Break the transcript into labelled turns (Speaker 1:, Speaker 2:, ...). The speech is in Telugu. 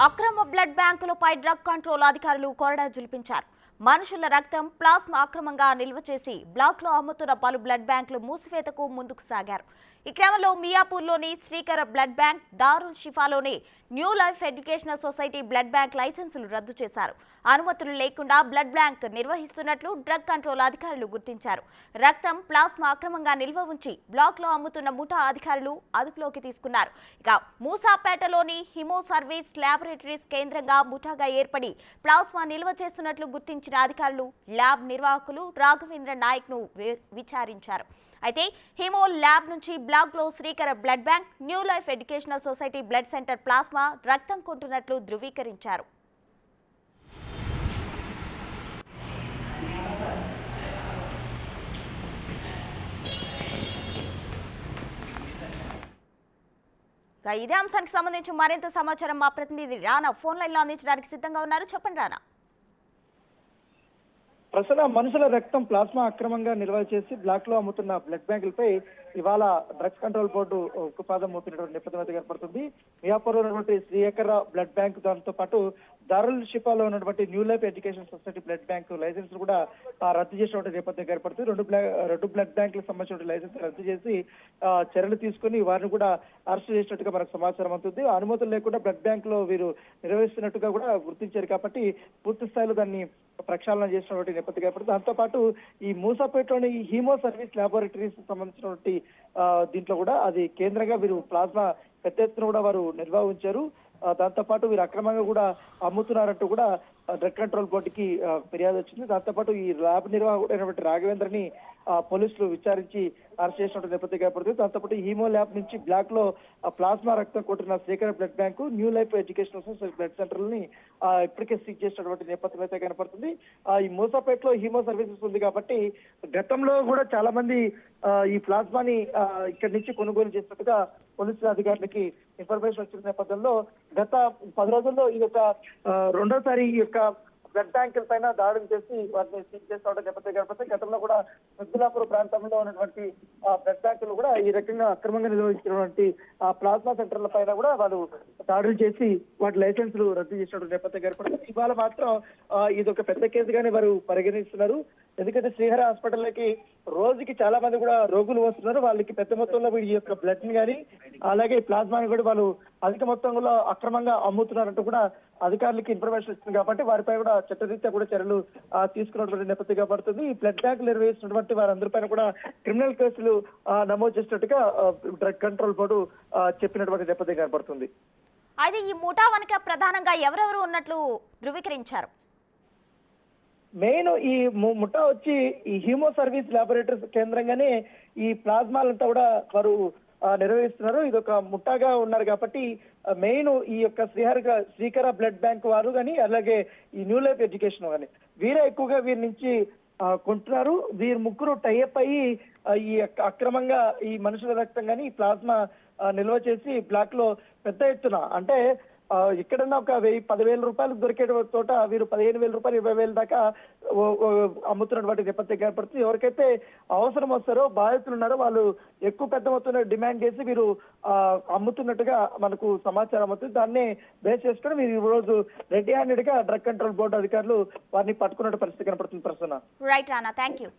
Speaker 1: అక్రమ బ్లడ్ బ్యాంకులపై డ్రగ్ కంట్రోల్ అధికారులు కొరడా జులిపించారు. మనుషుల రక్తం ప్లాస్మా అక్రమంగా నిల్వ చేసి బ్లాక్లో అమ్ముతున్న పలు బ్లడ్ బ్యాంకులు మూసివేతకు ముందుకు సాగారు. ఈ క్రమంలో మియాపూర్లోని శ్రీకర బ్లడ్ బ్యాంక్, దారుల్ షిఫాలోని new life educational society blood bank లైసెన్సులు రద్దు చేశారు. అనుమతులు లేకుండా బ్లడ్ బ్యాంక్ నిర్వహిస్తున్నట్లు డ్రగ్ కంట్రోల్ అధికారులు గుర్తించారు. రక్తం ప్లాస్మా అక్రమంగా నిల్వ ఉంచి బ్లాక్లో అమ్ముతున్న ముఠా అధికారులు అదుపులోకి తీసుకున్నారు. ఇక మూసాపేటలోని హిమో సర్వీస్ ల్యాబొరేటరీస్ కేంద్రంగా ముఠాగా ఏర్పడి ప్లాస్మా నిల్వ చేస్తున్నట్లు గుర్తించిన అధికారులు ల్యాబ్ నిర్వాహకులు రాఘవేంద్ర నాయక్ ను విచారించారు. అయితే హిమో ల్యాబ్ నుంచి బ్లాక్ లో Srikara blood bank, new life educational society blood center plasma రక్తం కొంటున్నట్లు ధృవీకరించారు. ఇదే అంశానికి సంబంధించి మరింత సమాచారం మా ప్రతినిధి రానా ఫోన్ లైన్ లో అందించడానికి సిద్ధంగా ఉన్నారు. చెప్పండి రానా.
Speaker 2: ప్రస్తుత మనుషుల రక్తం ప్లాస్మా అక్రమంగా నిల్వ చేసి బ్లాక్ లో అమ్ముతున్న బ్లడ్ బ్యాంకులపై ఇవాళ డ్రగ్స్ కంట్రోల్ బోర్డు ఉక్కుపాదం మోపినటువంటి నేపథ్యం అయితే ఏర్పడుతుంది. మియాపూర్లో ఉన్నటువంటి శ్రీకర బ్లడ్ బ్యాంక్, దాంతో పాటు దారుల్ షిఫాలో ఉన్నటువంటి new life education society blood bank licence కూడా రద్దు చేసినటువంటి నేపథ్యం ఏర్పడుతుంది. రెండు బ్లడ్ బ్యాంకులకు సంబంధించిన లైసెన్స్ రద్దు చేసి చర్యలు తీసుకుని వారిని కూడా అరెస్ట్ చేసినట్టుగా మనకు సమాచారం అవుతుంది. అనుమతులు లేకుండా బ్లడ్ బ్యాంక్ లో వీరు నిర్వహిస్తున్నట్టుగా కూడా గుర్తించారు కాబట్టి పూర్తి స్థాయిలో దాన్ని ప్రక్షాళన చేసినటువంటి నేపథ్యం ఏర్పడుతుంది. దాంతో పాటు ఈ మూసాపేటలోని ఈ హీమో సర్వీస్ ల్యాబొరేటరీస్ సంబంధించినటువంటి దీంట్లో కూడా అది కేంద్రంగా వీరు ప్లాస్మా పెద్ద ఎత్తున కూడా వారు నిర్వహించారు. దాంతో పాటు వీరు అక్రమంగా కూడా అమ్ముతున్నారంటూ కూడా డ్రగ్ కంట్రోల్ బోర్డుకి ఫిర్యాదు వచ్చింది. దాంతో పాటు ఈ ల్యాబ్ నిర్వాహకుడైనటువంటి రాఘవేంద్రని పోలీసులు విచారించి అరెస్ట్ చేసినట్టు నేపథ్యం ఏర్పడుతుంది. దాంతో పాటు హీమో ల్యాబ్ నుంచి బ్లాక్ లో ప్లాస్మా రక్తం కొట్టిన Srikara blood bank, new life educational society blood సెంటర్లని ఇప్పటికే సీజ్ చేసినటువంటి నేపథ్యం అయితే కనపడుతుంది. ఈ మూసాపేటలో హీమో సర్వీసెస్ ఉంది కాబట్టి గతంలో కూడా చాలా మంది ఈ ప్లాస్మాని ఇక్కడి నుంచి కొనుగోలు చేసినట్టుగా పోలీసుల అధికారులకి ఇన్ఫర్మేషన్ వచ్చిన నేపథ్యంలో గత 10 రోజుల్లో ఈ యొక్క రెండోసారి ఈ యొక్క బ్లడ్ బ్యాంకుల పైన దాడులు చేసి వాటిని సీజ్ చేసిన నేపథ్యం గతంలో కూడా ముద్దులాపూర్ ప్రాంతంలో ఉన్నటువంటి బ్లడ్ బ్యాంకులు కూడా ఈ రకంగా అక్రమంగా నిర్వహించినటువంటి ప్లాస్మా సెంటర్ల పైన కూడా వాళ్ళు దాడులు చేసి వాటి లైసెన్సులు రద్దు చేసినటువంటి నేపథ్యం ఏర్పడుతుంది. ఇవాళ మాత్రం ఇది ఒక పెద్ద కేసుగానే వారు పరిగణిస్తున్నారు. ఎందుకంటే శ్రీహరి హాస్పిటల్లోకి రోజుకి చాలా మంది కూడా రోగులు వస్తున్నారు. వాళ్ళకి పెద్ద మొత్తంలో ఈ యొక్క బ్లడ్ ని కానీ అలాగే ప్లాస్మాని కూడా వాళ్ళు అధిక మొత్తంలో అక్రమంగా అమ్ముతున్నారంటూ కూడా అధికారులకి ఇన్ఫర్మేషన్ ఇస్తుంది కాబట్టి వారిపై కూడా చట్టరీత్యా కూడా చర్యలు తీసుకున్నటువంటి నేపథ్యం పడుతుంది. ఈ బ్లడ్ బ్యాంక్ నిర్వహిస్తున్నటువంటి వారందరిపైన కూడా క్రిమినల్ కేసులు నమోదు చేసినట్టుగా డ్రగ్ కంట్రోల్ బోర్డు చెప్పినటువంటి నేపథ్యం కనపడుతుంది.
Speaker 1: అయితే ఈ ముఠా వెనుక ప్రధానంగా ఎవరెవరు ఉన్నట్లు ధృవీకరించారు?
Speaker 2: మెయిన్ ఈ ముఠా వచ్చి ఈ హీమో సర్వీస్ ల్యాబొరేటరీస్ కేంద్రంగానే ఈ ప్లాస్మాలంతా కూడా వారు నిర్వహిస్తున్నారు. ఇది ఒక ముఠాగా ఉన్నారు కాబట్టి మెయిన్ ఈ యొక్క శ్రీకర బ్లడ్ బ్యాంక్ వారు కానీ అలాగే ఈ న్యూ లైఫ్ ఎడ్యుకేషన్ కానీ వీరే ఎక్కువగా వీరి నుంచి కొంటున్నారు. వీరు ముగ్గురు టైఅప్ అయ్యి ఈ అక్రమంగా ఈ మనుషుల రక్తం కానీ ఈ ప్లాస్మా నిల్వ చేసి బ్లాక్ లో పెద్ద ఎత్తున అంటే ఎక్కడన్నా ఒక 10,000 రూపాయలు దొరికే చోట వీరు 15,000 రూపాయలు 20,000 దాకా అమ్ముతున్నటువంటి నేపథ్యం ఏర్పడుతుంది. ఎవరికైతే అవసరం వస్తారో బాధితులు ఉన్నారో వాళ్ళు ఎక్కువ పెద్ద మొత్తంలో డిమాండ్ చేసి వీరు అమ్ముతున్నట్టుగా మనకు సమాచారం అవుతుంది. దాన్నే బేస్ చేసుకుని మీరు ఈ రోజు రెడ్ హ్యాండెడ్ గా డ్రగ్ కంట్రోల్ బోర్డు అధికారులు వారిని పట్టుకున్న పరిస్థితి కనపడుతుంది. ప్రస్తుతం
Speaker 1: రైట్ రానా, థ్యాంక్ యూ.